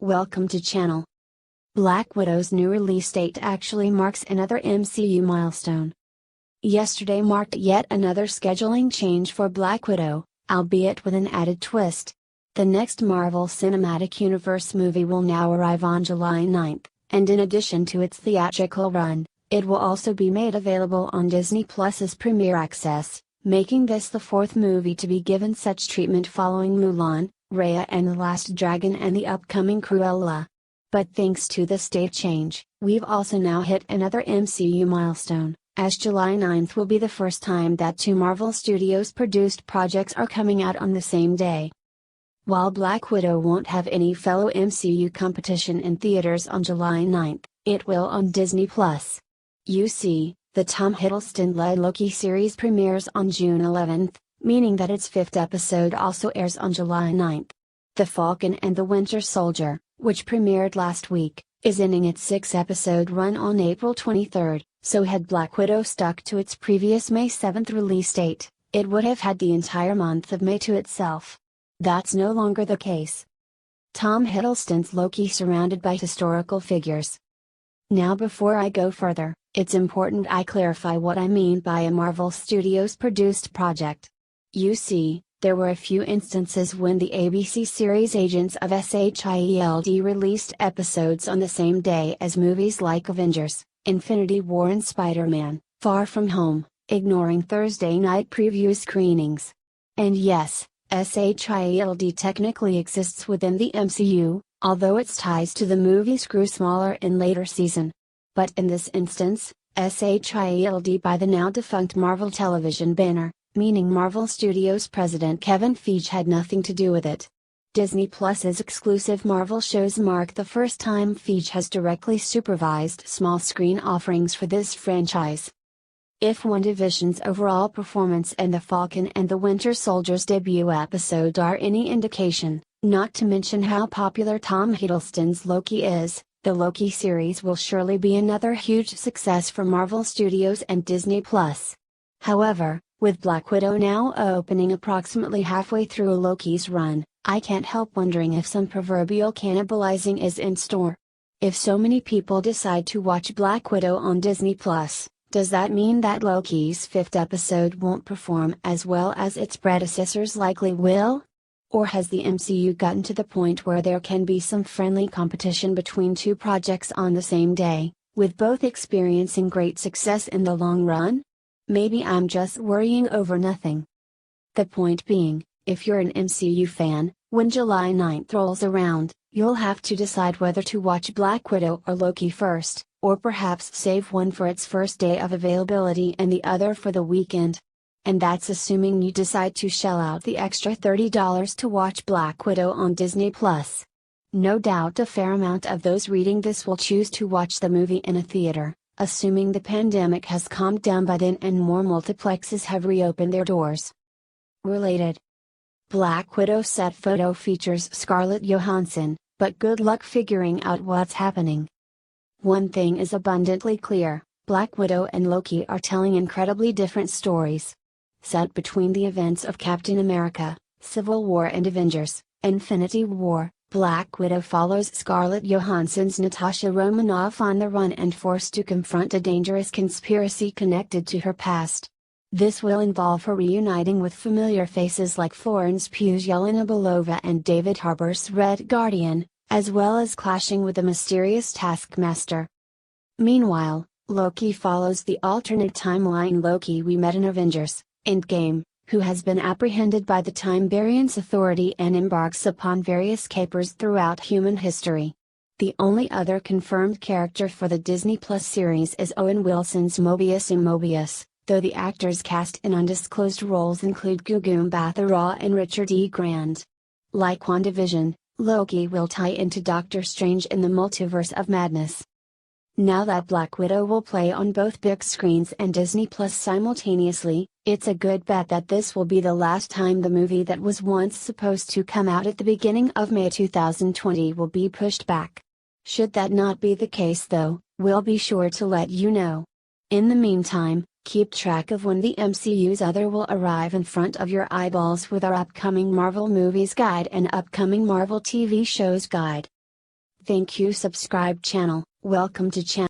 Welcome to channel. Black Widow's new release date actually marks another MCU milestone. Yesterday marked yet another scheduling change for Black Widow, albeit with an added twist. The next Marvel Cinematic Universe movie will now arrive on July 9th, and in addition to its theatrical run, it will also be made available on Disney Plus's Premier Access, making this the fourth movie to be given such treatment following Mulan, Raya and the Last Dragon and the upcoming Cruella. But thanks to this date change, we've also now hit another MCU milestone, as July 9th will be the first time that two Marvel Studios produced projects are coming out on the same day. While Black Widow won't have any fellow MCU competition in theaters on July 9th, it will on Disney+. You see, the Tom Hiddleston-led Loki series premieres on June 11th, meaning that its fifth episode also airs on July 9th. The Falcon and the Winter Soldier, which premiered last week, is ending its six-episode run on April 23rd, so had Black Widow stuck to its previous May 7th release date, it would have had the entire month of May to itself. That's no longer the case. Tom Hiddleston's Loki surrounded by historical figures. Now before I go further, it's important I clarify what I mean by a Marvel Studios produced project. You see, there were a few instances when the ABC series Agents of SHIELD released episodes on the same day as movies like Avengers, Infinity War and Spider-Man: Far From Home, ignoring Thursday night preview screenings. And yes, SHIELD technically exists within the MCU, although its ties to the movies grew smaller in later season. But in this instance, SHIELD by the now defunct Marvel Television banner, meaning Marvel Studios president Kevin Feige had nothing to do with it. Disney Plus's exclusive Marvel shows mark the first time Feige has directly supervised small-screen offerings for this franchise. If WandaVision's overall performance and the Falcon and the Winter Soldier's debut episode are any indication, not to mention how popular Tom Hiddleston's Loki is, the Loki series will surely be another huge success for Marvel Studios and Disney+. However, with Black Widow now opening approximately halfway through Loki's run, I can't help wondering if some proverbial cannibalizing is in store. If so many people decide to watch Black Widow on Disney+, does that mean that Loki's fifth episode won't perform as well as its predecessors likely will? Or has the MCU gotten to the point where there can be some friendly competition between two projects on the same day, with both experiencing great success in the long run? Maybe I'm just worrying over nothing. The point being, if you're an MCU fan, when July 9th rolls around, you'll have to decide whether to watch Black Widow or Loki first, or perhaps save one for its first day of availability and the other for the weekend. And that's assuming you decide to shell out the extra $30 to watch Black Widow on Disney+. No doubt a fair amount of those reading this will choose to watch the movie in a theater, assuming the pandemic has calmed down by then and more multiplexes have reopened their doors. Related. Black Widow set photo features Scarlett Johansson, but good luck figuring out what's happening. One thing is abundantly clear, Black Widow and Loki are telling incredibly different stories. Set between the events of Captain America, Civil War and Avengers, Infinity War, Black Widow follows Scarlett Johansson's Natasha Romanoff on the run and forced to confront a dangerous conspiracy connected to her past. This will involve her reuniting with familiar faces like Florence Pugh's Yelena Belova and David Harbour's Red Guardian, as well as clashing with the mysterious Taskmaster. Meanwhile, Loki follows the alternate timeline Loki we met in Avengers: Endgame, who has been apprehended by the Time Variance Authority and embarks upon various capers throughout human history. The only other confirmed character for the Disney Plus series is Owen Wilson's Mobius in Mobius, though the actors cast in undisclosed roles include Gugu Mbatha-Raw and Richard E. Grant. Like WandaVision, Loki will tie into Doctor Strange in the Multiverse of Madness. Now that Black Widow will play on both big screens and Disney Plus simultaneously, it's a good bet that this will be the last time the movie that was once supposed to come out at the beginning of May 2020 will be pushed back. Should that not be the case though, we'll be sure to let you know. In the meantime, keep track of when the MCU's other will arrive in front of your eyeballs with our upcoming Marvel Movies Guide and upcoming Marvel TV Shows Guide. Thank you. Subscribe channel. Welcome to channel.